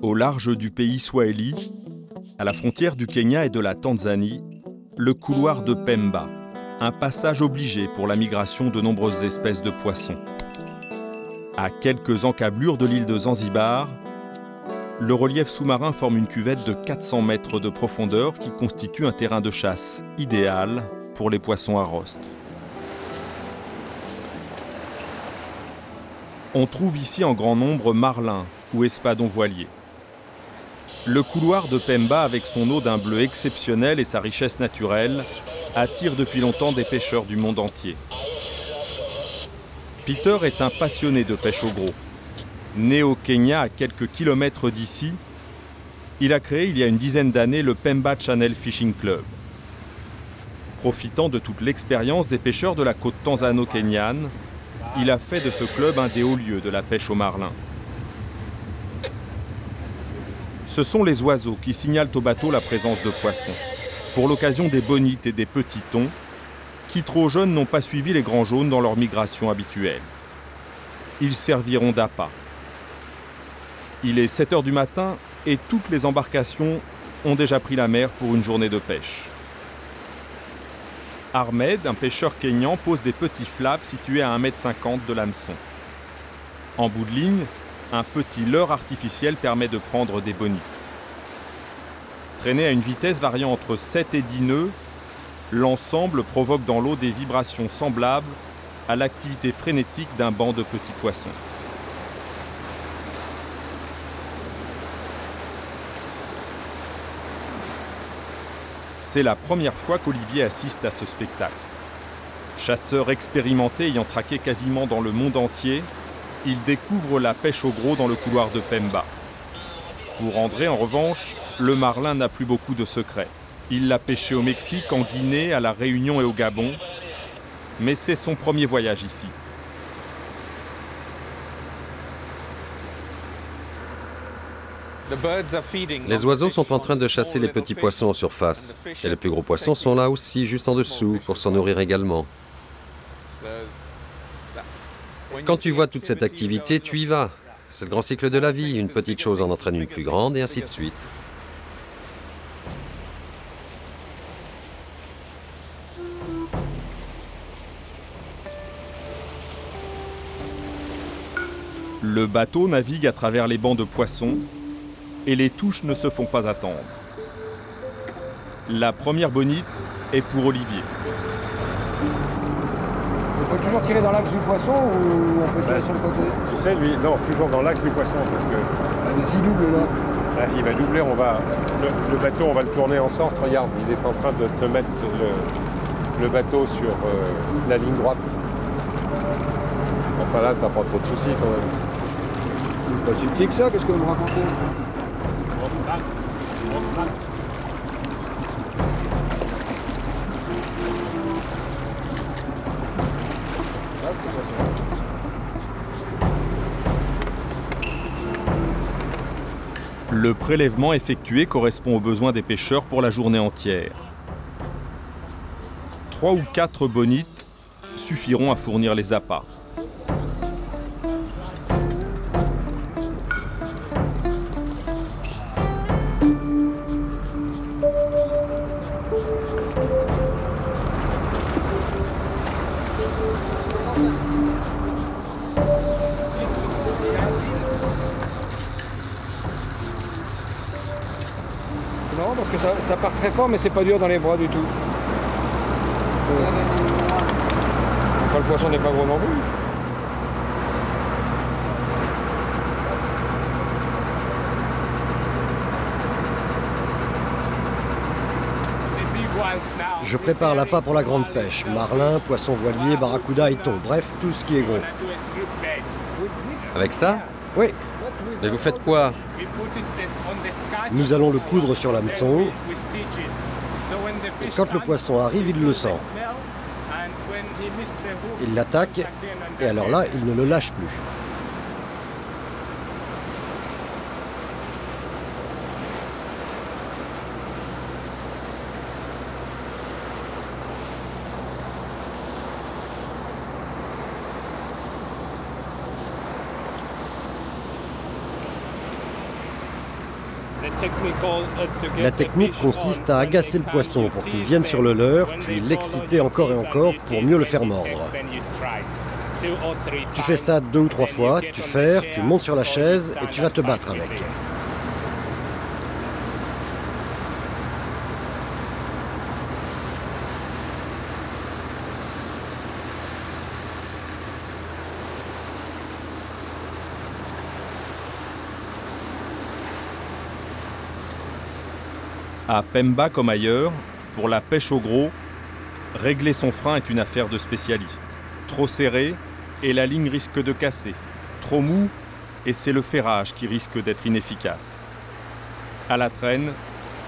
Au large du pays Swahili, à la frontière du Kenya et de la Tanzanie, le couloir de Pemba, un passage obligé pour la migration de nombreuses espèces de poissons. À quelques encablures de l'île de Zanzibar, le relief sous-marin forme une cuvette de 400 mètres de profondeur qui constitue un terrain de chasse idéal pour les poissons à rostre. On trouve ici en grand nombre marlins ou espadons voiliers. Le couloir de Pemba, avec son eau d'un bleu exceptionnel et sa richesse naturelle, attire depuis longtemps des pêcheurs du monde entier. Peter est un passionné de pêche au gros. Né au Kenya, à quelques kilomètres d'ici, il a créé il y a une dizaine d'années le Pemba Channel Fishing Club. Profitant de toute l'expérience des pêcheurs de la côte tanzano-kenyane, il a fait de ce club un des hauts lieux de la pêche au marlin. Ce sont les oiseaux qui signalent au bateau la présence de poissons. Pour l'occasion des bonites et des petits thons, qui trop jeunes n'ont pas suivi les grands jaunes dans leur migration habituelle. Ils serviront d'appât. Il est 7 h du matin et toutes les embarcations ont déjà pris la mer pour une journée de pêche. Ahmed, un pêcheur kényan, pose des petits flaps situés à 1,50 m de l'hameçon. En bout de ligne, un petit leurre artificiel permet de prendre des bonites. Traîné à une vitesse variant entre 7 et 10 nœuds, l'ensemble provoque dans l'eau des vibrations semblables à l'activité frénétique d'un banc de petits poissons. C'est la première fois qu'Olivier assiste à ce spectacle. Chasseur expérimenté ayant traqué quasiment dans le monde entier, il découvre la pêche au gros dans le couloir de Pemba. Pour André, en revanche, le marlin n'a plus beaucoup de secrets. Il l'a pêché au Mexique, en Guinée, à La Réunion et au Gabon. Mais c'est son premier voyage ici. Les oiseaux sont en train de chasser les petits poissons en surface. Et les plus gros poissons sont là aussi, juste en dessous, pour s'en nourrir également. Quand tu vois toute cette activité, tu y vas. C'est le grand cycle de la vie. Une petite chose en entraîne une plus grande, et ainsi de suite. Le bateau navigue à travers les bancs de poissons et les touches ne se font pas attendre. La première bonite est pour Olivier. Il faut toujours tirer dans l'axe du poisson ou on peut tirer sur le côté? Tu sais, lui, non, toujours dans l'axe du poisson parce que... Mais s'il double là? Il va doubler, le bateau, on va le tourner en sorte. Regarde, il est en train de te mettre le bateau sur la ligne droite. Enfin là, t'as pas trop de soucis quand même. Pas si petit que ça, qu'est-ce que vous me racontez? Le prélèvement effectué correspond aux besoins des pêcheurs pour la journée entière. 3 ou 4 bonites suffiront à fournir les appâts. Non, parce que ça part très fort, mais c'est pas dur dans les bras du tout. Enfin, le poisson n'est pas gros non plus. Je prépare l'appât pour la grande pêche. Marlin, poisson voilier, barracuda et thon. Bref, tout ce qui est gros. Avec ça? Oui, Mais vous faites quoi? nous allons le coudre sur l'hameçon. Et quand le poisson arrive, il le sent. Il l'attaque, et alors là, il ne le lâche plus. La technique consiste à agacer le poisson pour qu'il vienne sur le leurre, puis l'exciter encore et encore pour mieux le faire mordre. Tu fais ça 2 ou 3 fois, tu ferres, tu montes sur la chaise et tu vas te battre avec. À Pemba comme ailleurs, pour la pêche au gros, régler son frein est une affaire de spécialiste. Trop serré et la ligne risque de casser. Trop mou et c'est le ferrage qui risque d'être inefficace. À la traîne,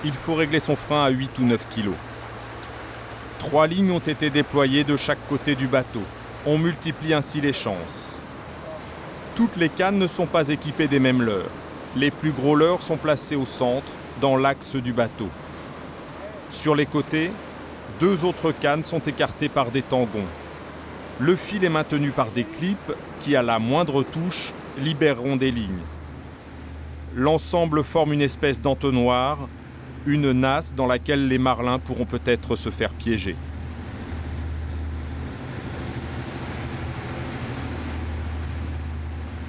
il faut régler son frein à 8 ou 9 kg. 3 lignes ont été déployées de chaque côté du bateau. On multiplie ainsi les chances. Toutes les cannes ne sont pas équipées des mêmes leurres. Les plus gros leurres sont placés au centre, dans l'axe du bateau. Sur les côtés, 2 autres cannes sont écartées par des tangons. Le fil est maintenu par des clips qui, à la moindre touche, libéreront des lignes. L'ensemble forme une espèce d'entonnoir, une nasse dans laquelle les marlins pourront peut-être se faire piéger.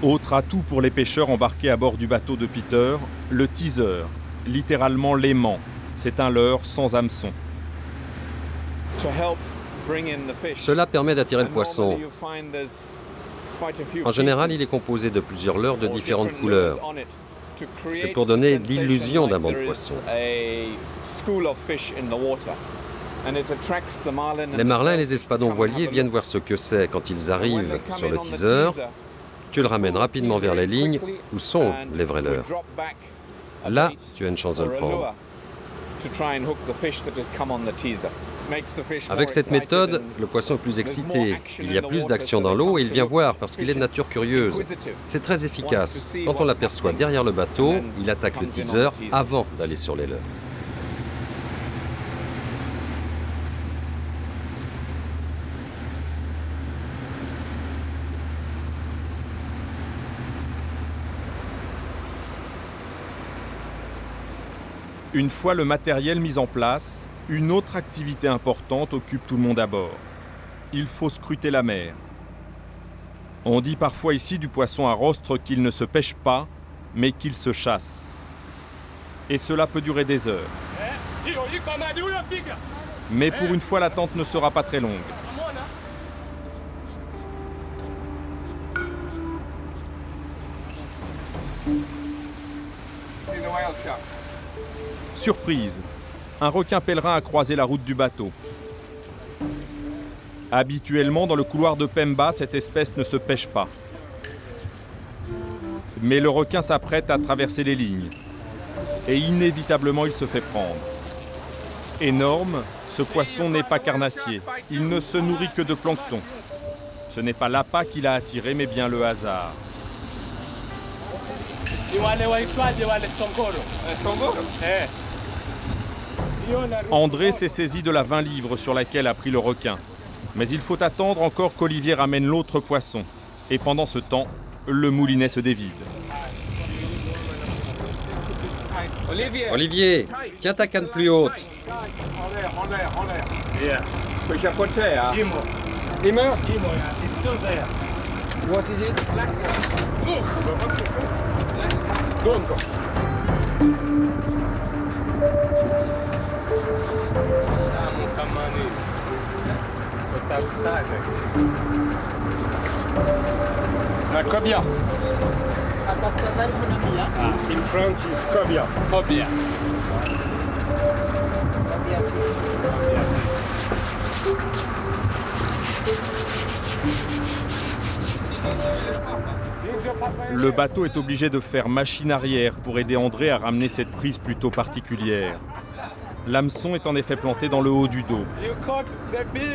Autre atout pour les pêcheurs embarqués à bord du bateau de Peter, le teaser, littéralement l'aimant. C'est un leurre sans hameçon. Cela permet d'attirer le poisson. En général, il est composé de plusieurs leurres de différentes couleurs. C'est pour donner l'illusion d'un banc de poissons. Les marlins et les espadons voiliers viennent voir ce que c'est quand ils arrivent sur le teaser. Tu le ramènes rapidement vers les lignes où sont les vrais leurres. Là, tu as une chance de le prendre. Avec cette méthode, le poisson est plus excité. Il y a plus d'action dans l'eau et il vient voir parce qu'il est de nature curieuse. C'est très efficace. Quand on l'aperçoit derrière le bateau, il attaque le teaser avant d'aller sur les leurres. Une fois le matériel mis en place, une autre activité importante occupe tout le monde à bord. Il faut scruter la mer. On dit parfois ici du poisson à rostre qu'il ne se pêche pas, mais qu'il se chasse. Et cela peut durer des heures. Mais pour une fois, l'attente ne sera pas très longue. Surprise, un requin pèlerin a croisé la route du bateau. Habituellement, dans le couloir de Pemba, cette espèce ne se pêche pas. Mais le requin s'apprête à traverser les lignes. Et inévitablement, il se fait prendre. Énorme, ce poisson n'est pas carnassier. Il ne se nourrit que de plancton. Ce n'est pas l'appât qui l'a attiré, mais bien le hasard. André s'est saisi de la 20 livres sur laquelle a pris le requin. Mais il faut attendre encore qu'Olivier ramène l'autre poisson. Et pendant ce temps, le moulinet se dévide. Olivier, tiens ta canne plus haute. What is it? C'est un cobia. In French is cobia. Cobia. Le bateau est obligé de faire machine arrière pour aider André à ramener cette prise plutôt particulière. L'hameçon est en effet planté dans le haut du dos.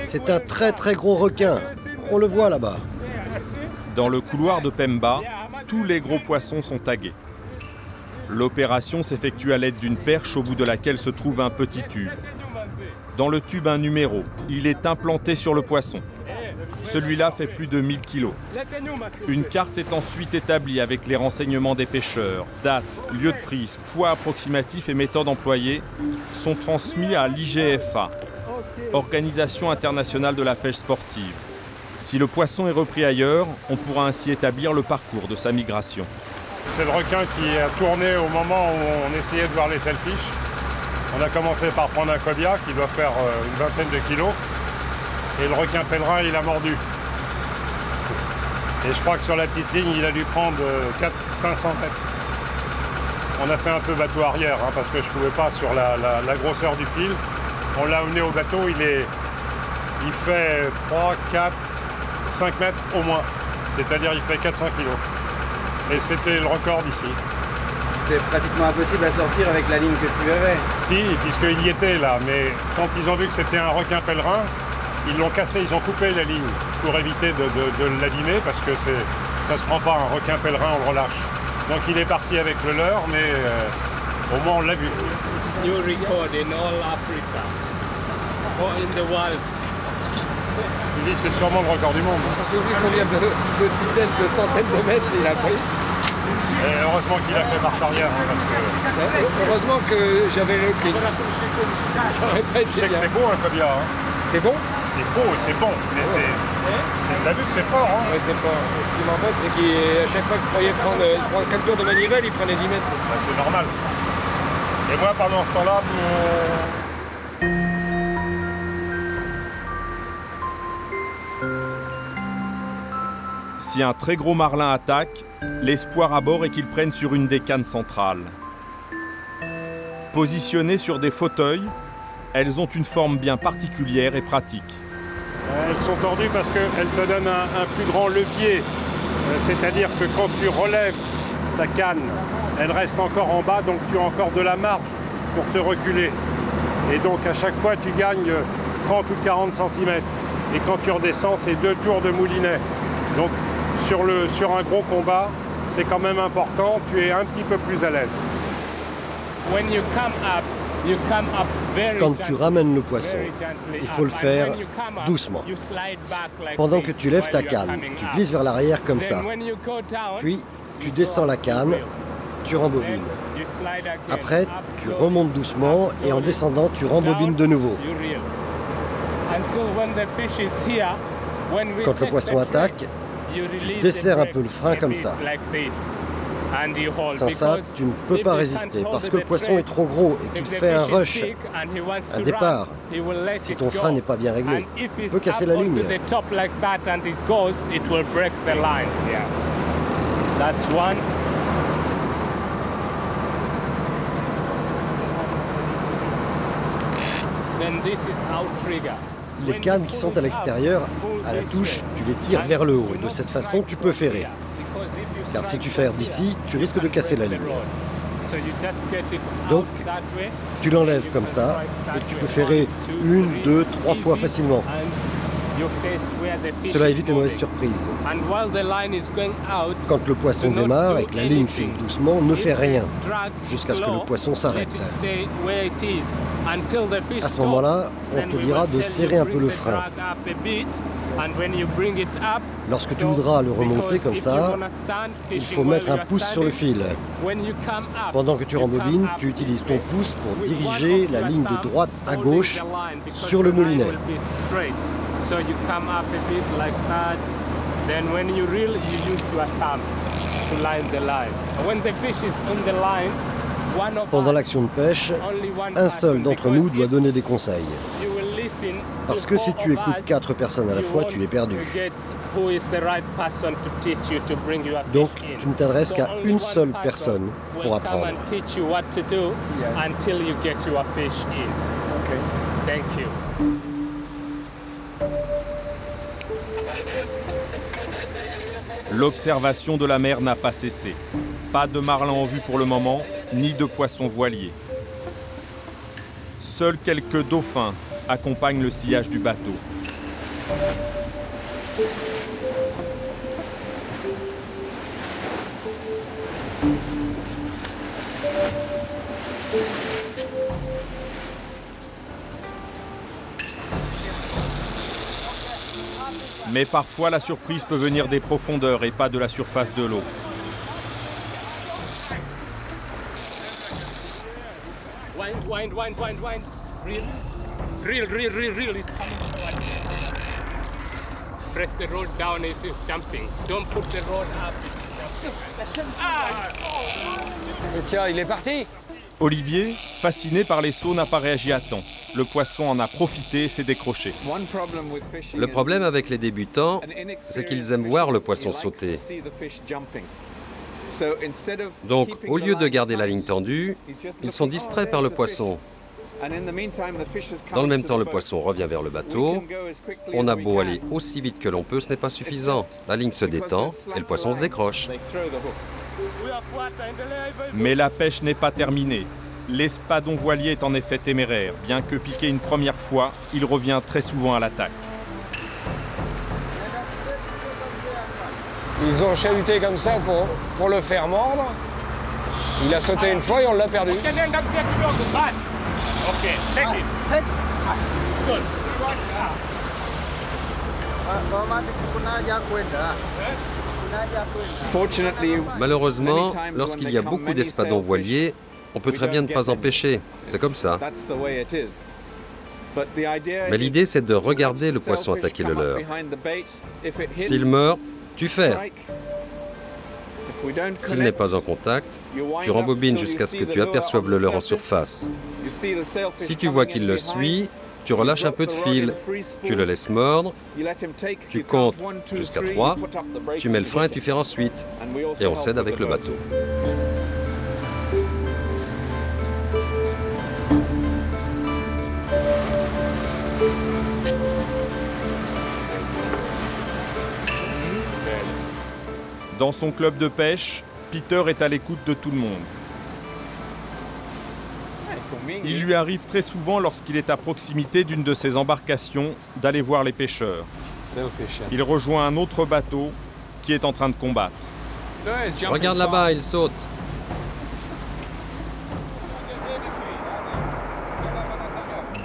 C'est un très très gros requin. On le voit là-bas. Dans le couloir de Pemba, tous les gros poissons sont tagués. L'opération s'effectue à l'aide d'une perche au bout de laquelle se trouve un petit tube. Dans le tube, un numéro. Il est implanté sur le poisson. Celui-là fait plus de 1000 kilos. Une carte est ensuite établie avec les renseignements des pêcheurs. Date, lieu de prise, poids approximatif et méthode employée sont transmis à l'IGFA, Organisation internationale de la pêche sportive. Si le poisson est repris ailleurs, on pourra ainsi établir le parcours de sa migration. C'est le requin qui a tourné au moment où on essayait de voir les sailfish. On a commencé par prendre un cobia qui doit faire une vingtaine de kilos. Et le requin pèlerin, il a mordu. Et je crois que sur la petite ligne, il a dû prendre 400-500 mètres. On a fait un peu bateau arrière, hein, parce que je ne pouvais pas sur la grosseur du fil. On l'a amené au bateau, il fait 3, 4, 5 mètres au moins. C'est-à-dire il fait 400 kilos. Et c'était le record d'ici. C'est pratiquement impossible à sortir avec la ligne que tu avais. Si, puisqu'il y était là, mais quand ils ont vu que c'était un requin pèlerin, ils l'ont cassé, ils ont coupé la ligne pour éviter de l'abîmer, parce que ça ne se prend pas, un requin pèlerin, on le relâche. Donc il est parti avec le leur, mais au moins on l'a vu. New record in all Africa or in the world. Il dit c'est sûrement le record du monde. J'ai vu combien de dizaines, de centaines de mètres il a pris. Et heureusement qu'il a fait marche arrière, hein, parce que... Heureusement que j'avais le pied. Ça aurait pas été Tu sais que bien. c'est beau un cobia, hein. C'est bon? C'est beau, c'est bon, mais t'as vu que c'est fort, hein. Oui, c'est fort. Ce qui m'embête, c'est qu'à chaque fois qu'il croyait prendre 4 tours de manivelle, il prenait 10 mètres. Bah, c'est normal. Et moi, pendant ce temps-là, Si un très gros marlin attaque, l'espoir à bord est qu'il prenne sur une des cannes centrales. Positionnées sur des fauteuils, elles ont une forme bien particulière et pratique. elles sont tordues parce qu'elles te donnent un plus grand levier. C'est-à-dire que quand tu relèves ta canne, elle reste encore en bas, donc tu as encore de la marge pour te reculer. Et donc à chaque fois, tu gagnes 30 ou 40 cm. Et quand tu redescends, c'est 2 tours de moulinet. Donc sur un gros combat, c'est quand même important, tu es un petit peu plus à l'aise. Quand tu ramènes le poisson, il faut le faire doucement. Pendant que tu lèves ta canne, tu glisses vers l'arrière comme ça. Puis, tu descends la canne, tu rembobines. Après, tu remontes doucement et en descendant, tu rembobines de nouveau. Quand le poisson attaque, tu desserres un peu le frein comme ça. Sans ça, tu ne peux pas résister parce que le poisson est trop gros et qu'il fait un rush, un départ. Si ton frein n'est pas bien réglé, il peut casser la ligne. Les cannes qui sont à l'extérieur, à la touche, tu les tires vers le haut et de cette façon, tu peux ferrer. Car si tu ferres d'ici, tu risques de casser la ligne. Donc, tu l'enlèves comme ça et tu peux ferrer 1, 2, 3 fois facilement. Cela évite les mauvaises surprises. Quand le poisson démarre et que la ligne file doucement, ne fais rien jusqu'à ce que le poisson s'arrête. À ce moment-là, on te dira de serrer un peu le frein. Lorsque tu voudras le remonter comme ça, il faut mettre un pouce sur le fil. Pendant que tu rembobines, tu utilises ton pouce pour diriger la ligne de droite à gauche sur le moulinet. Pendant l'action de pêche, un seul d'entre nous doit donner des conseils. Parce que si tu écoutes 4 personnes à la fois, tu es perdu. Donc, tu ne t'adresses qu'à une seule personne pour apprendre. L'observation de la mer n'a pas cessé. Pas de marlin en vue pour le moment, ni de poissons voiliers. Seuls quelques dauphins accompagnent le sillage du bateau. Mais parfois, la surprise peut venir des profondeurs et pas de la surface de l'eau. Wind. Reel is coming forward. Press the rod down as it's jumping. Don't put the rod up. Qu'est-ce qu'il y a? Il est parti? Olivier, fasciné par les sauts, n'a pas réagi à temps. Le poisson en a profité et s'est décroché. Le problème avec les débutants, c'est qu'ils aiment voir le poisson sauter. Donc, au lieu de garder la ligne tendue, ils sont distraits par le poisson. Dans le même temps, le poisson revient vers le bateau. On a beau aller aussi vite que l'on peut, ce n'est pas suffisant. La ligne se détend et le poisson se décroche. Mais la pêche n'est pas terminée. L'espadon voilier est en effet téméraire. Bien que piqué une première fois, il revient très souvent à l'attaque. Ils ont chaluté comme ça pour le faire mordre. Il a sauté une fois et on l'a perdu. Malheureusement, lorsqu'il y a beaucoup d'espadons voiliers, on peut très bien ne pas en pêcher. C'est comme ça. Mais l'idée, c'est de regarder le poisson attaquer le leurre. S'il meurt, tu ferres. S'il n'est pas en contact, tu rembobines jusqu'à ce que tu aperçoives le leurre en surface. Si tu vois qu'il le suit, tu relâches un peu de fil, tu le laisses mordre, tu comptes jusqu'à 3, tu mets le frein et tu ferres ensuite. Et on cède avec le bateau. Dans son club de pêche, Peter est à l'écoute de tout le monde. Il lui arrive très souvent, lorsqu'il est à proximité d'une de ses embarcations, d'aller voir les pêcheurs. Il rejoint un autre bateau qui est en train de combattre. Regarde là-bas, il saute.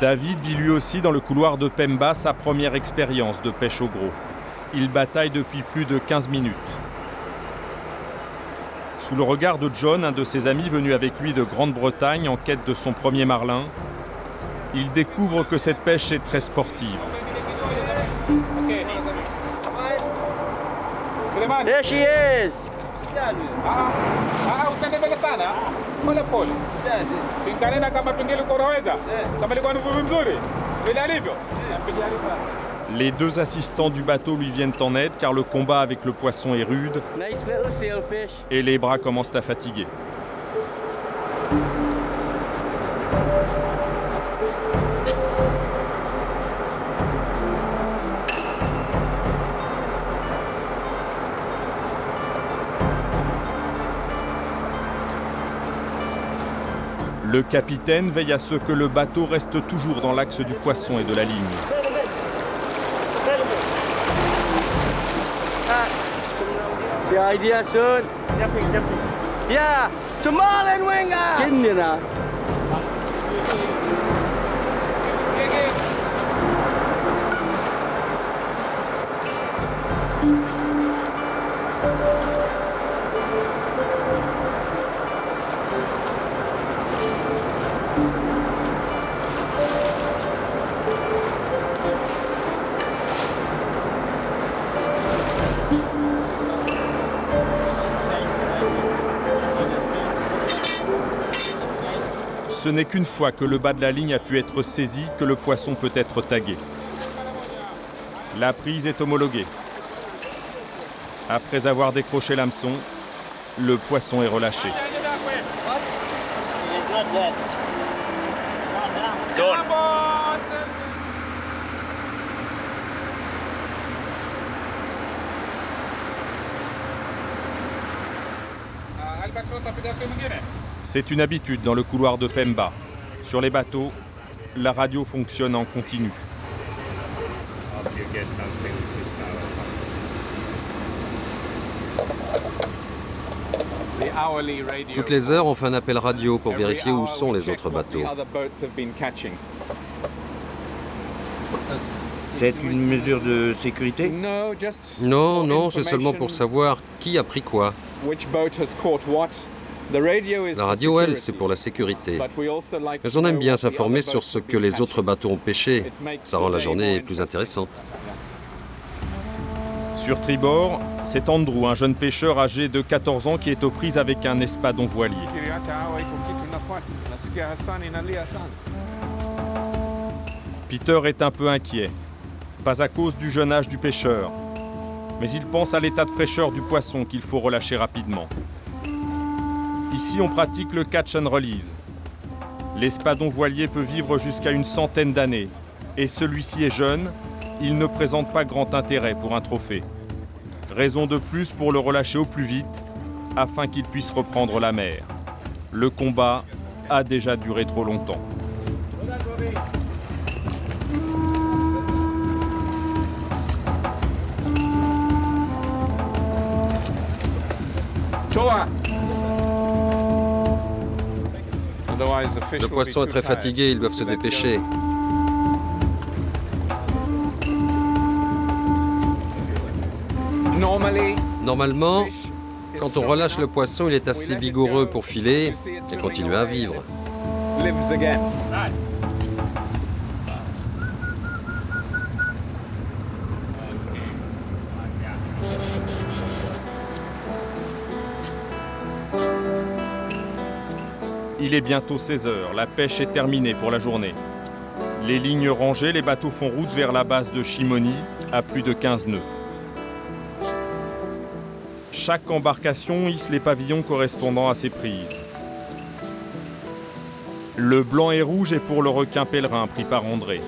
David vit lui aussi dans le couloir de Pemba sa première expérience de pêche au gros. Il bataille depuis plus de 15 minutes. Sous le regard de John, un de ses amis venu avec lui de Grande-Bretagne en quête de son premier marlin, il découvre que cette pêche est très sportive. There she is! Les deux assistants du bateau lui viennent en aide car le combat avec le poisson est rude et les bras commencent à fatiguer. Le capitaine veille à ce que le bateau reste toujours dans l'axe du poisson et de la ligne. The idea, son. Yeah, Somalian winger. Kenya. Ce n'est qu'une fois que le bas de la ligne a pu être saisi que le poisson peut être tagué. La prise est homologuée. Après avoir décroché l'hameçon, le poisson est relâché. C'est une habitude dans le couloir de Pemba. Sur les bateaux, la radio fonctionne en continu. Toutes les heures, on fait un appel radio pour vérifier où sont les autres bateaux. C'est une mesure de sécurité? Non, non, c'est seulement pour savoir qui a pris quoi. La radio, elle, c'est pour la sécurité. Mais on aime bien s'informer sur ce que les autres bateaux ont pêché. Ça rend la journée plus intéressante. Sur tribord, c'est Andrew, un jeune pêcheur âgé de 14 ans qui est aux prises avec un espadon voilier. Peter est un peu inquiet, pas à cause du jeune âge du pêcheur, mais il pense à l'état de fraîcheur du poisson qu'il faut relâcher rapidement. Ici, on pratique le catch and release. L'espadon voilier peut vivre jusqu'à une centaine d'années, et celui-ci est jeune, il ne présente pas grand intérêt pour un trophée. Raison de plus pour le relâcher au plus vite, afin qu'il puisse reprendre la mer. Le combat a déjà duré trop longtemps. Le poisson est très fatigué, ils doivent se dépêcher. Normalement, quand on relâche le poisson, il est assez vigoureux pour filer et continuer à vivre. Il est bientôt 16 heures, la pêche est terminée pour la journée. Les lignes rangées, les bateaux font route vers la base de Shimoni, à plus de 15 nœuds. Chaque embarcation hisse les pavillons correspondant à ses prises. Le blanc et rouge est pour le requin pèlerin pris par André.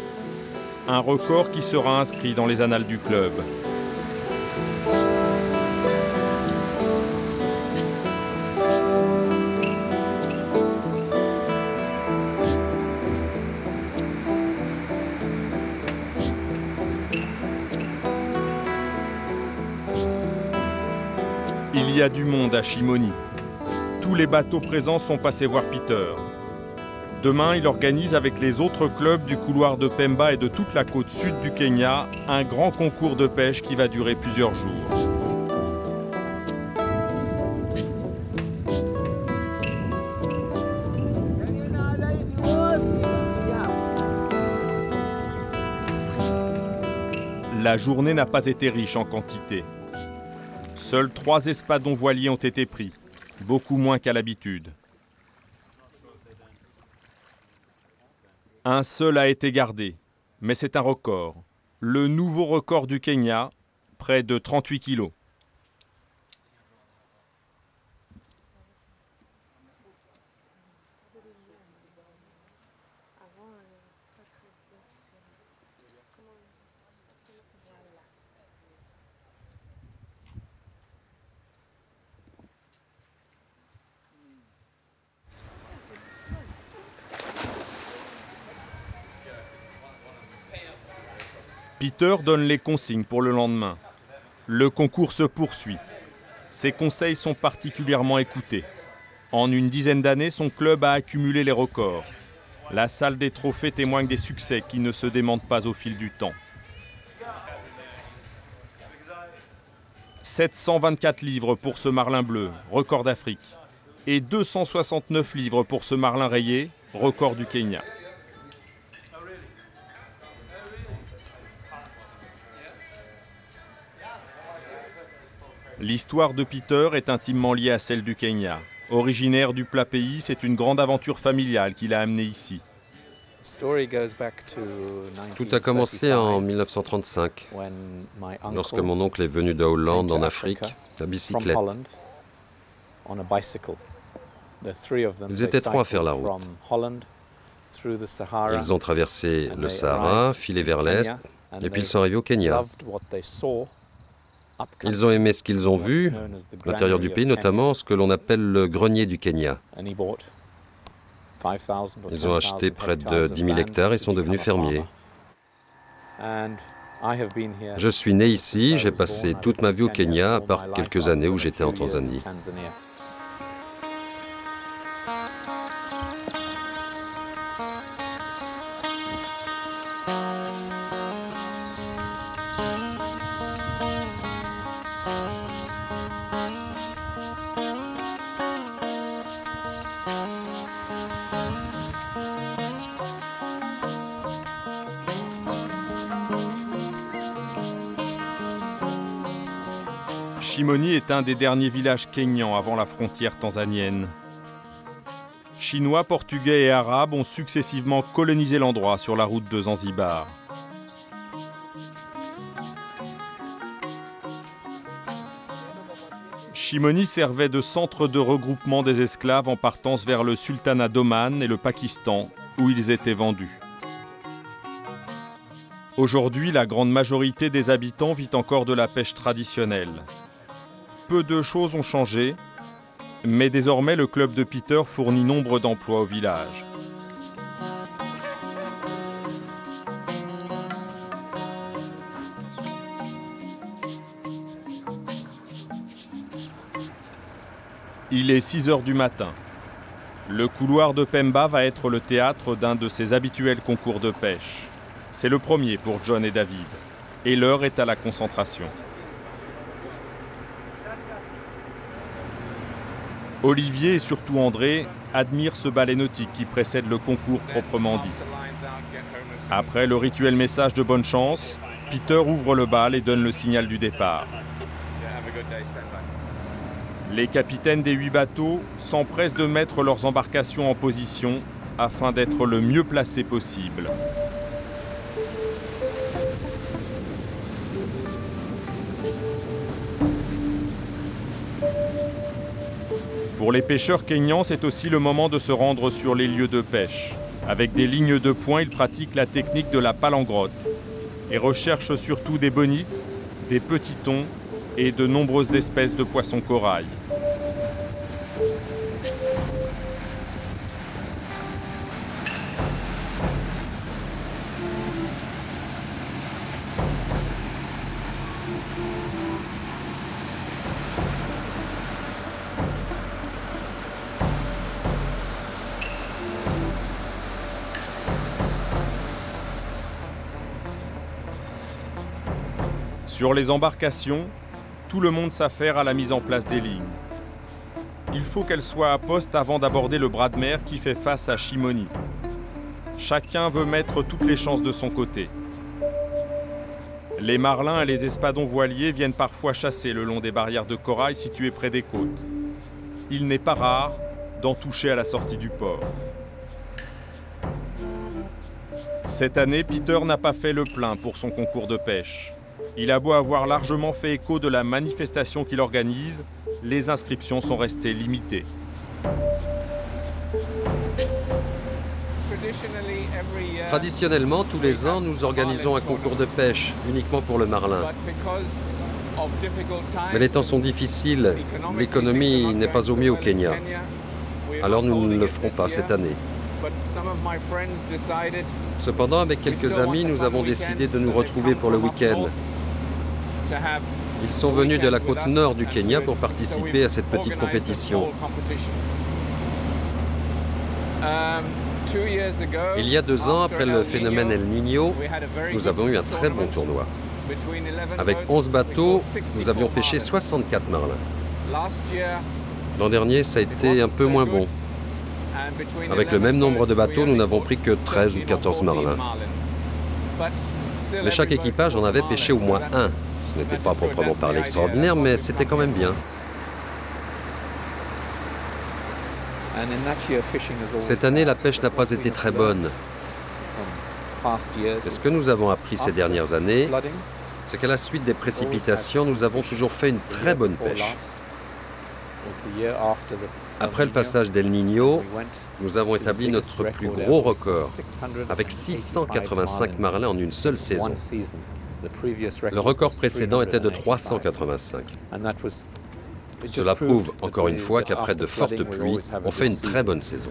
Un record qui sera inscrit dans les annales du club. Il y a du monde à Shimoni. Tous les bateaux présents sont passés voir Peter. Demain, il organise avec les autres clubs du couloir de Pemba et de toute la côte sud du Kenya un grand concours de pêche qui va durer plusieurs jours. La journée n'a pas été riche en quantité. Seuls 3 espadons voiliers ont été pris, beaucoup moins qu'à l'habitude. Un seul a été gardé, mais c'est un record. Le nouveau record du Kenya, près de 38 kilos. Peter donne les consignes pour le lendemain. Le concours se poursuit. Ses conseils sont particulièrement écoutés. En une dizaine d'années, son club a accumulé les records. La salle des trophées témoigne des succès qui ne se démentent pas au fil du temps. 724 livres pour ce marlin bleu, record d'Afrique. Et 269 livres pour ce marlin rayé, record du Kenya. L'histoire de Peter est intimement liée à celle du Kenya. Originaire du plat pays, c'est une grande aventure familiale qui l'a amené ici. Tout a commencé en 1935, lorsque mon oncle est venu de Hollande en Afrique, à bicyclette. Ils étaient 3 à faire la route. Ils ont traversé le Sahara, filé vers l'est, et puis ils sont arrivés au Kenya. Ils ont aimé ce qu'ils ont vu, l'intérieur du pays, notamment ce que l'on appelle le grenier du Kenya. Ils ont acheté près de 10 000 hectares et sont devenus fermiers. Je suis né ici, j'ai passé toute ma vie au Kenya, à part quelques années où j'étais en Tanzanie. Shimoni est un des derniers villages kényans avant la frontière tanzanienne. Chinois, Portugais et Arabes ont successivement colonisé l'endroit sur la route de Zanzibar. Shimoni servait de centre de regroupement des esclaves en partance vers le sultanat d'Oman et le Pakistan, où ils étaient vendus. Aujourd'hui, la grande majorité des habitants vit encore de la pêche traditionnelle. Peu de choses ont changé, mais désormais le club de Peter fournit nombre d'emplois au village. Il est 6 heures du matin. Le couloir de Pemba va être le théâtre d'un de ses habituels concours de pêche. C'est le premier pour John et David, et l'heure est à la concentration. Olivier et surtout André admirent ce ballet nautique qui précède le concours proprement dit. Après le rituel message de bonne chance, Peter ouvre le bal et donne le signal du départ. Les capitaines des 8 bateaux s'empressent de mettre leurs embarcations en position afin d'être le mieux placés possible. Pour les pêcheurs kényans, c'est aussi le moment de se rendre sur les lieux de pêche. Avec des lignes de poing, ils pratiquent la technique de la palangrotte et recherchent surtout des bonites, des petits thons et de nombreuses espèces de poissons corail. Sur les embarcations, tout le monde s'affaire à la mise en place des lignes. Il faut qu'elles soient à poste avant d'aborder le bras de mer qui fait face à Shimoni. Chacun veut mettre toutes les chances de son côté. Les marlins et les espadons voiliers viennent parfois chasser le long des barrières de corail situées près des côtes. Il n'est pas rare d'en toucher à la sortie du port. Cette année, Peter n'a pas fait le plein pour son concours de pêche. Il a beau avoir largement fait écho de la manifestation qu'il organise, les inscriptions sont restées limitées. Traditionnellement, tous les ans, nous organisons un concours de pêche, uniquement pour le marlin. Mais les temps sont difficiles, l'économie n'est pas au mieux au Kenya. Alors nous ne le ferons pas cette année. Cependant, avec quelques amis, nous avons décidé de nous retrouver pour le week-end. Ils sont venus de la côte nord du Kenya pour participer à cette petite compétition. Il y a 2 ans, après le phénomène El Niño, nous avons eu un très bon tournoi. Avec 11 bateaux, nous avions pêché 64 marlins. L'an dernier, ça a été un peu moins bon. Avec le même nombre de bateaux, nous n'avons pris que 13 ou 14 marlins. Mais chaque équipage en avait pêché au moins un. Ce n'était pas proprement parler extraordinaire, mais c'était quand même bien. Cette année, la pêche n'a pas été très bonne. Et ce que nous avons appris ces dernières années, c'est qu'à la suite des précipitations, nous avons toujours fait une très bonne pêche. Après le passage d'El Niño, nous avons établi notre plus gros record, avec 685 marlins en une seule saison. Le record précédent était de 385. Cela prouve encore une fois qu'après de fortes pluies, on fait une très bonne saison.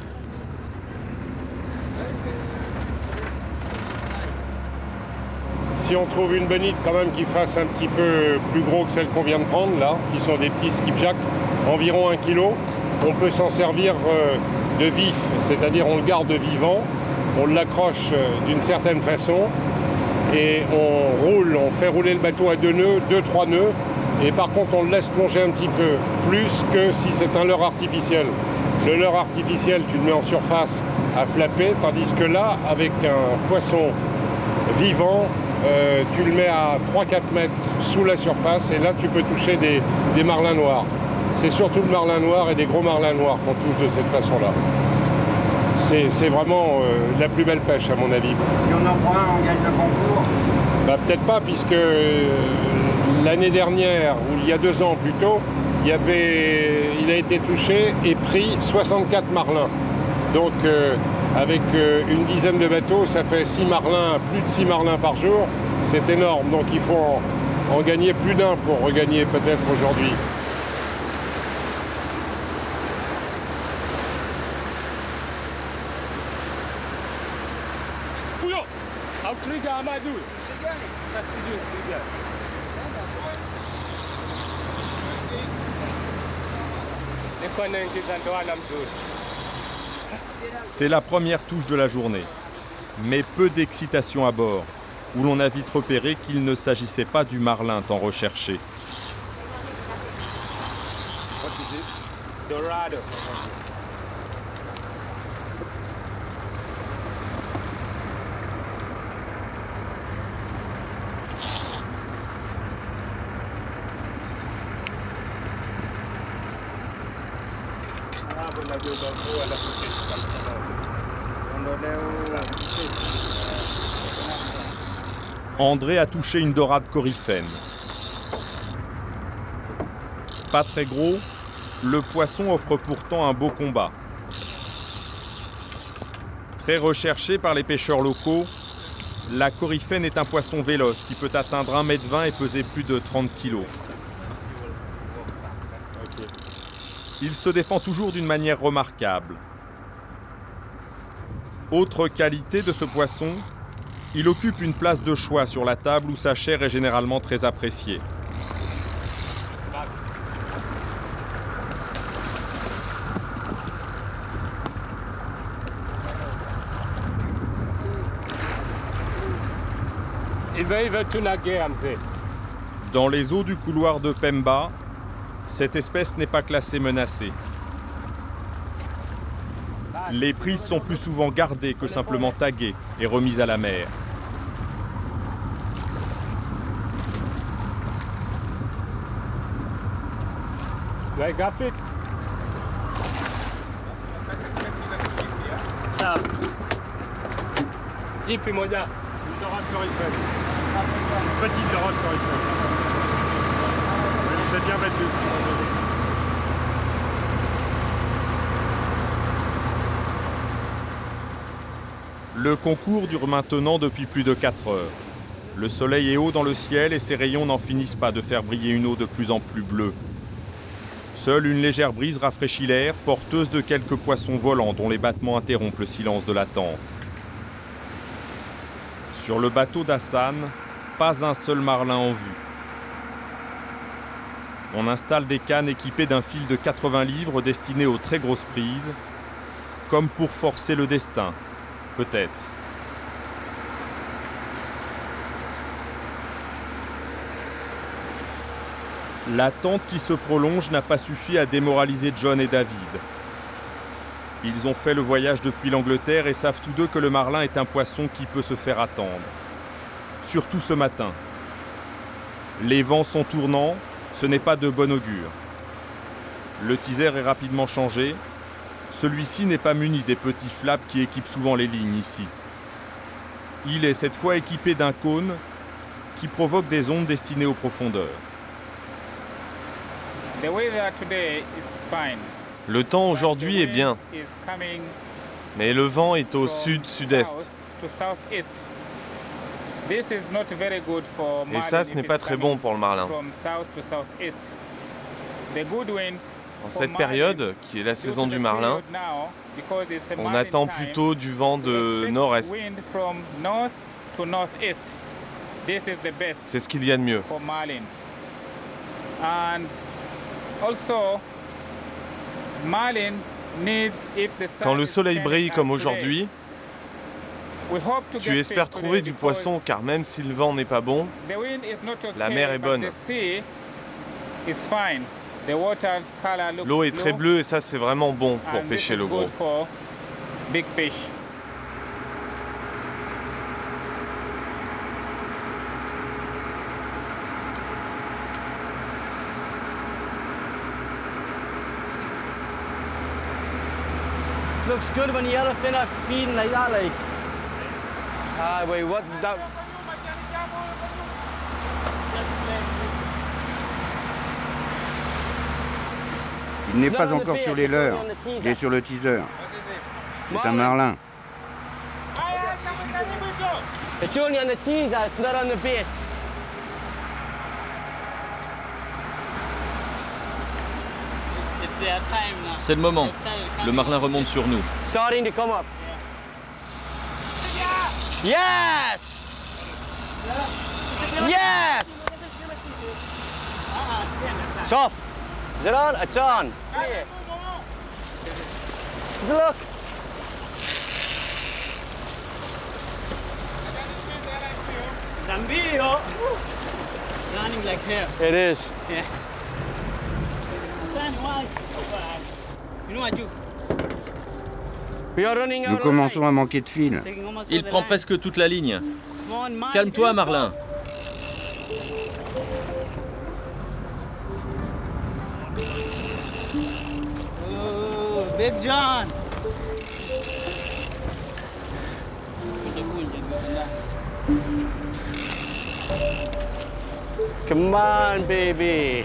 Si on trouve une bonite quand même qui fasse un petit peu plus gros que celle qu'on vient de prendre là, qui sont des petits skipjacks, environ 1 kg, on peut s'en servir de vif, c'est-à-dire on le garde vivant, on l'accroche d'une certaine façon et on roule, on fait rouler le bateau à 2 nœuds, 2-3 nœuds Et par contre, on le laisse plonger un petit peu, plus que si c'est un leurre artificiel. Le leurre artificiel, tu le mets en surface à flapper, tandis que là, avec un poisson vivant, tu le mets à 3-4 mètres sous la surface et là, tu peux toucher des marlins noirs. C'est surtout le marlin noir et des gros marlins noirs qu'on touche de cette façon-là. C'est vraiment la plus belle pêche, à mon avis. Si on en prend un, on gagne le concours? Bah, peut-être pas, puisque l'année dernière, ou il y a 2 ans plutôt, il a été touché et pris 64 marlins. Donc avec une dizaine de bateaux, ça fait 6 marlins, plus de 6 marlins par jour. C'est énorme, donc il faut en gagner plus d'un pour regagner peut-être aujourd'hui. C'est la première touche de la journée, mais peu d'excitation à bord, où l'on a vite repéré qu'il ne s'agissait pas du marlin tant recherché. Dorado. André a touché une dorade coryphène. Pas très gros, le poisson offre pourtant un beau combat. Très recherché par les pêcheurs locaux, la coryphène est un poisson véloce qui peut atteindre 1,20 m et peser plus de 30 kg. Il se défend toujours d'une manière remarquable. Autre qualité de ce poisson, il occupe une place de choix sur la table où sa chair est généralement très appréciée. Dans les eaux du couloir de Pemba, cette espèce n'est pas classée menacée. Les prises sont plus souvent gardées que simplement taguées et remises à la mer. Une dorade coryphène. Petite dorade coryphène. C'est bien battu. Le concours dure maintenant depuis plus de 4 heures. Le soleil est haut dans le ciel et ses rayons n'en finissent pas de faire briller une eau de plus en plus bleue. Seule une légère brise rafraîchit l'air, porteuse de quelques poissons volants dont les battements interrompent le silence de l'attente. Sur le bateau d'Hassan, pas un seul marlin en vue. On installe des cannes équipées d'un fil de 80 livres destiné aux très grosses prises, comme pour forcer le destin, peut-être. L'attente qui se prolonge n'a pas suffi à démoraliser John et David. Ils ont fait le voyage depuis l'Angleterre et savent tous deux que le marlin est un poisson qui peut se faire attendre. Surtout ce matin. Les vents sont tournants, ce n'est pas de bon augure. Le teaser est rapidement changé. Celui-ci n'est pas muni des petits flaps qui équipent souvent les lignes ici. Il est cette fois équipé d'un cône qui provoque des ondes destinées aux profondeurs. Le temps aujourd'hui est bien, mais le vent est au sud-sud-est. Et ça, ce n'est pas très bon pour le marlin. En cette période, qui est la saison du marlin, on attend plutôt du vent de nord-est. C'est ce qu'il y a de mieux. Quand le soleil brille comme aujourd'hui, tu espères trouver du poisson car même si le vent n'est pas bon, la mer est bonne. L'eau est très bleue et ça c'est vraiment bon pour pêcher le gros. Looks good when the yellowfin are feeding like that, like. Wait, what? That... Il n'est pas encore sur les leurres, il est sur le teaser. C'est un marlin. It's only on the teaser, it's not on the bait. C'est le moment. Le marlin remonte sur nous. Starting to come up. Yes! Yes! It's off. Is it on? It's on. Look. Zambio. Running like hell. It is. Yeah. Nous commençons à manquer de fil. Il prend presque toute la ligne. Calme-toi, Marlin. Oh, Big John. Come on, baby.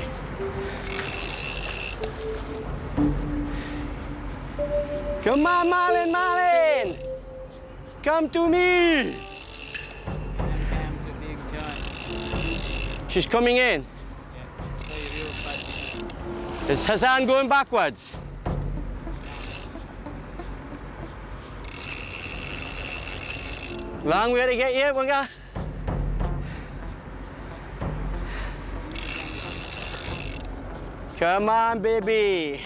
Come on, Marlin, Marlin! Come to me! She's coming in. Is Hassan going backwards? Long way to get you, Wanga. Come on, baby.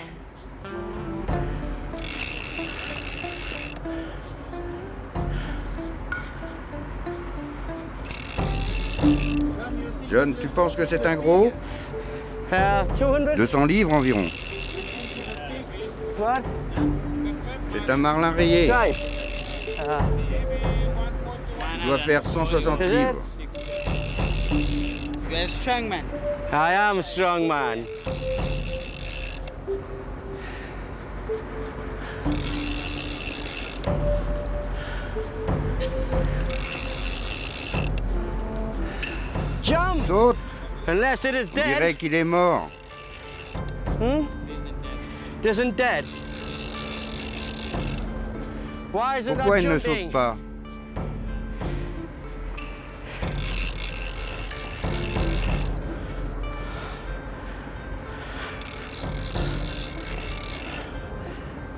John, tu penses que c'est un gros? 200 livres environ. C'est un marlin rayé. Il doit faire 160 livres. You're a strong man. I am a strong man. Jump! Saute! Unless it is On dirait dead. qu'il est mort. Isn't dead. Why is it Pourquoi not il ne jumping? saute pas?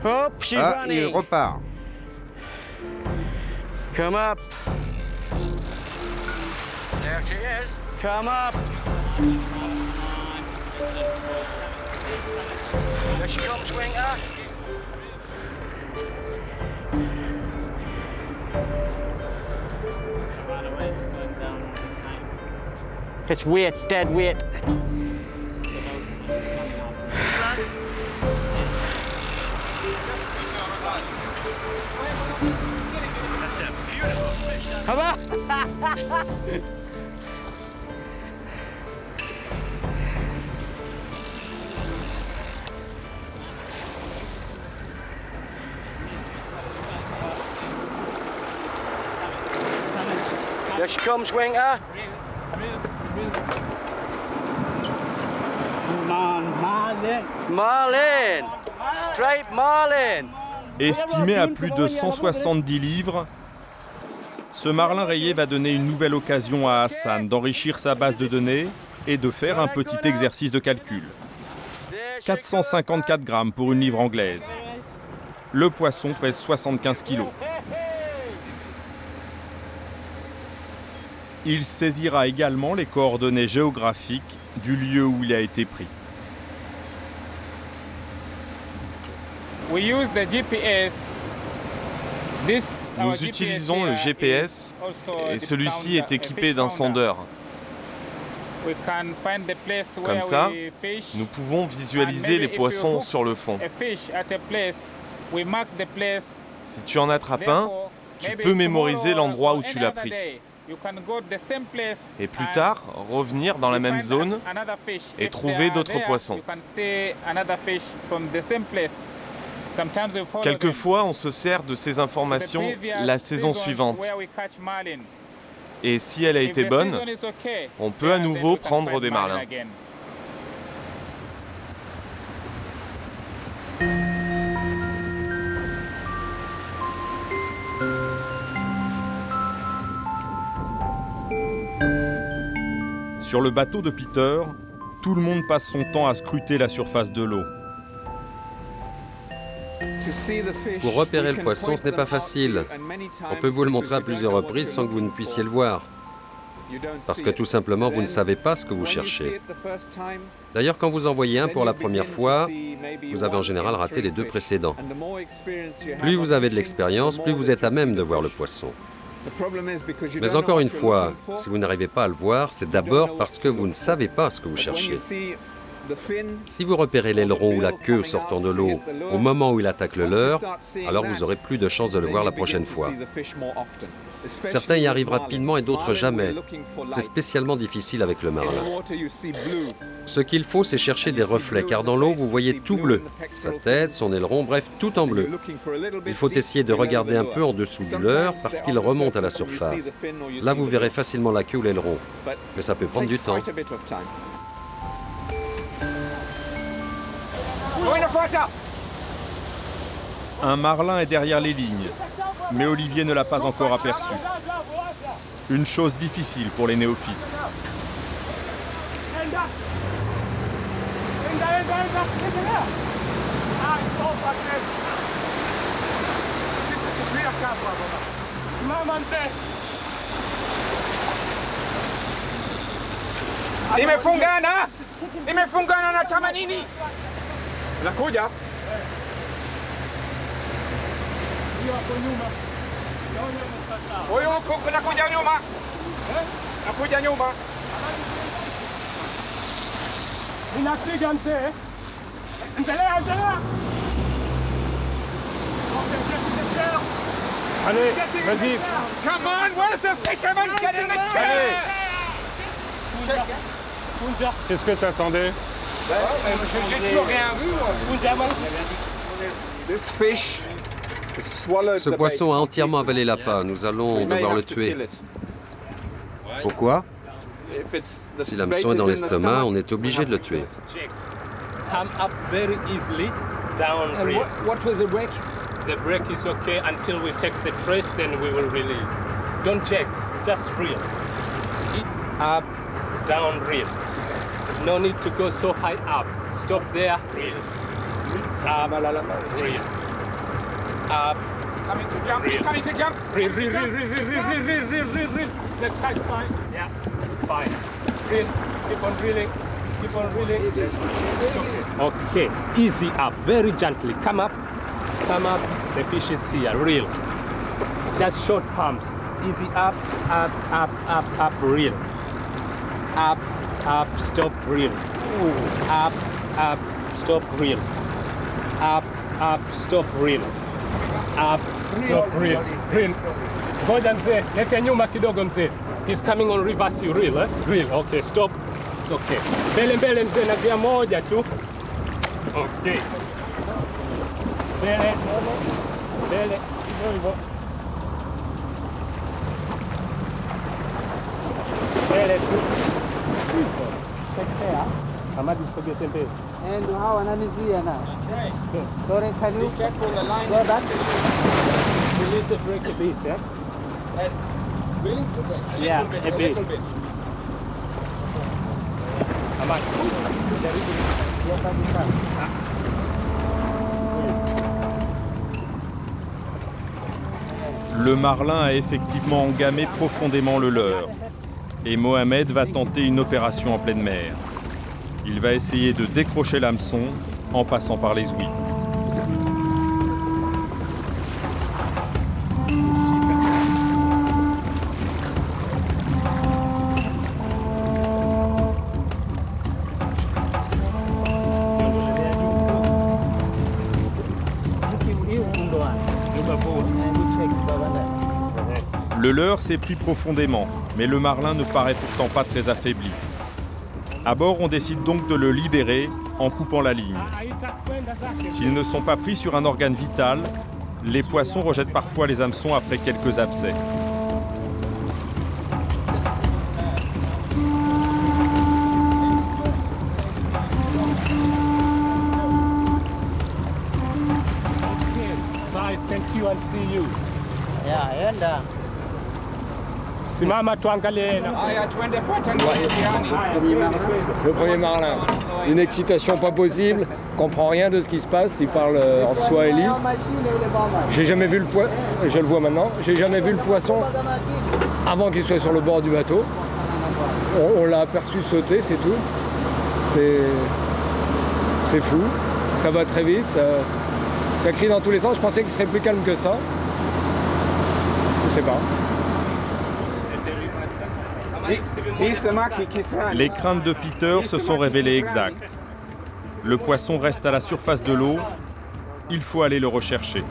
Oh, she's Ah, il running. repart. Come up. There she is. Come up. Here she comes, Winger. It's weight, dead weight. Come on. Here she comes, Winger. Marlin. Striped marlin. Estimé à plus de 170 livres, ce marlin rayé va donner une nouvelle occasion à Hassan d'enrichir sa base de données et de faire un petit exercice de calcul. 454 grammes pour une livre anglaise. Le poisson pèse 75 kilos. Il saisira également les coordonnées géographiques du lieu où il a été pris. Nous utilisons le GPS et celui-ci est équipé d'un sondeur. Comme ça, nous pouvons visualiser les poissons sur le fond. Si tu en attrapes un, tu peux mémoriser l'endroit où tu l'as pris. Et plus tard, revenir dans la même zone et trouver d'autres poissons. Quelquefois, on se sert de ces informations la saison suivante. Et si elle a été bonne, on peut à nouveau prendre des marlins. Sur le bateau de Peter, tout le monde passe son temps à scruter la surface de l'eau. Pour repérer le poisson, ce n'est pas facile. On peut vous le montrer à plusieurs reprises sans que vous ne puissiez le voir. Parce que tout simplement, vous ne savez pas ce que vous cherchez. D'ailleurs, quand vous en voyez un pour la première fois, vous avez en général raté les deux précédents. Plus vous avez de l'expérience, plus vous êtes à même de voir le poisson. Mais encore une fois, si vous n'arrivez pas à le voir, c'est d'abord parce que vous ne savez pas ce que vous cherchez. Si vous repérez l'aileron ou la queue sortant de l'eau au moment où il attaque le leurre, alors vous aurez plus de chances de le voir la prochaine fois. Certains y arrivent rapidement et d'autres jamais. C'est spécialement difficile avec le marlin. Ce qu'il faut, c'est chercher des reflets, car dans l'eau, vous voyez tout bleu. Sa tête, son aileron, bref, tout en bleu. Il faut essayer de regarder un peu en dessous du leurre parce qu'il remonte à la surface. Là, vous verrez facilement la queue ou l'aileron. Mais ça peut prendre du temps. Un marlin est derrière les lignes, mais Olivier ne l'a pas encore aperçu. Une chose difficile pour les néophytes. Nimefungana! Nimefungana na tamanini! Nakuja. Huyu huku nakuja nyuma. Nakuja nyuma. Ninapiga mzee. Endelea, endelea. Allez, vas-y. Come on, where's the fisherman? Get in the chair. Qu'est-ce que tu attendais? J'ai toujours rien vu. Ce poisson a entièrement avalé l'appât. Nous allons devoir le tuer. Pourquoi? Si l'hameçon est dans l'estomac, on est obligé de le tuer. Come up very easily, down reel. What was the break? The break is okay until we take the trace, then we will release. Don't check, just reel. Up, down, reel. No need to go so high up. Stop there, reel. Up, reel. Up. Coming to jump, he's coming to jump. Reel, reel, reel, reel, reel, reel, reel, reel, reel, reel. Next time, fine. Yeah, fine. Reel, keep on reeling. Keep on reeling. Okay, easy up, very gently. Come up, the fish is here, reel. Just short pumps. Easy up, up, up, up, up, reel. Up, up, stop, reel. Up, up, stop, reel. Up, stop, reel. Up, stop, reel. Reel. Ngoja mzee, lete nyuma kidogo mzee. He's coming on reverse, you reel, eh? Reel, okay, stop. It's okay. Mbele mbele mzee, na gia moja tu. Okay. Mbele. Mbele. Hivyo hivyo. Mbele tu. Hivyo. Tekea. Hamadi msogeze mbele. And how ananizia na? Sorry, can you check for the line? Go back. Release the brake a bit, eh? Release the brake? Yeah, a bit. Hamadi. Le marlin a effectivement engamé profondément le leurre. Et Mohamed va tenter une opération en pleine mer. Il va essayer de décrocher l'hameçon en passant par les ouïes. Le leurre s'est pris profondément, mais le marlin ne paraît pourtant pas très affaibli. À bord, on décide donc de le libérer en coupant la ligne. S'ils ne sont pas pris sur un organe vital, les poissons rejettent parfois les hameçons après quelques abcès. Le premier marlin. Une excitation pas possible, comprend rien de ce qui se passe, il parle en swahili. J'ai jamais vu le poisson, je le vois maintenant, j'ai jamais vu le poisson avant qu'il soit sur le bord du bateau. On l'a aperçu sauter, c'est tout. C'est fou, ça va très vite, ça crie dans tous les sens. Je pensais qu'il serait plus calme que ça. Je sais pas. Les craintes de Peter se sont révélées exactes. Le poisson reste à la surface de l'eau. Il faut aller le rechercher.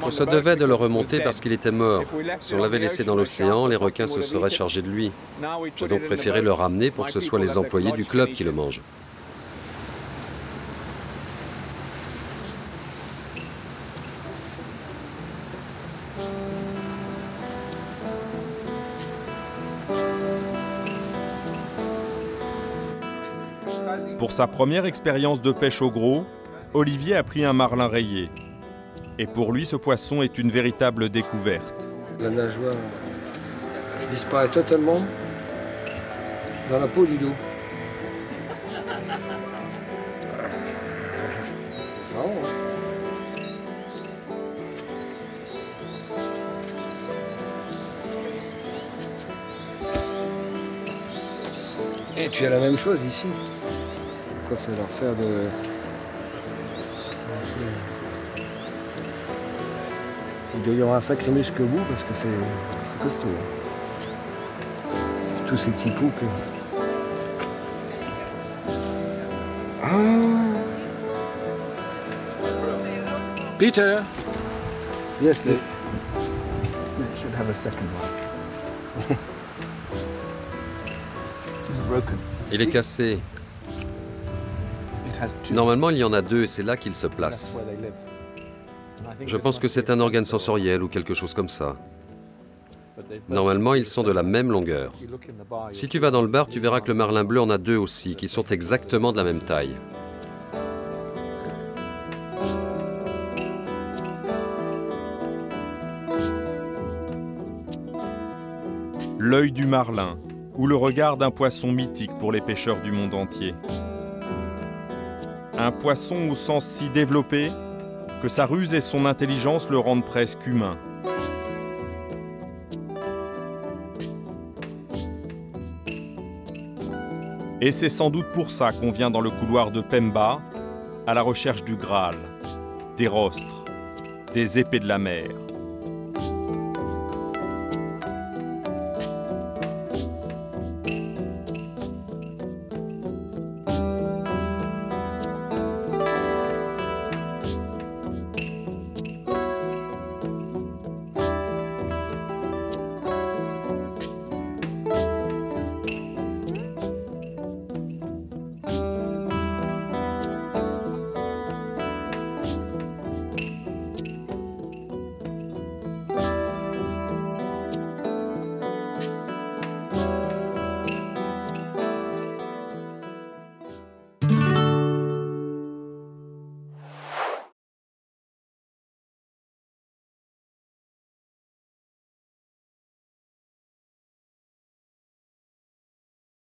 On se devait de le remonter parce qu'il était mort. Si on l'avait laissé dans l'océan, les requins se seraient chargés de lui. J'ai donc préféré le ramener pour que ce soit les employés du club qui le mangent. Pour sa première expérience de pêche au gros, Olivier a pris un marlin rayé. Et pour lui, ce poisson est une véritable découverte. La nageoire disparaît totalement dans la peau du dos. Et tu as la même chose ici. Pourquoi ça leur sert de... Il doit y avoir un sacré muscle au bout parce que c'est costaud. Tous ces petits poux que... Peter! Yes, they should have a second one. It's broken. Il est cassé. Normalement, il y en a deux et c'est là qu'il se place. Je pense que c'est un organe sensoriel ou quelque chose comme ça. Normalement, ils sont de la même longueur. Si tu vas dans le bar, tu verras que le marlin bleu en a deux aussi, qui sont exactement de la même taille. L'œil du marlin, ou le regard d'un poisson mythique pour les pêcheurs du monde entier. Un poisson au sens si développé que sa ruse et son intelligence le rendent presque humain. Et c'est sans doute pour ça qu'on vient dans le couloir de Pemba, à la recherche du Graal, des rostres, des épées de la mer.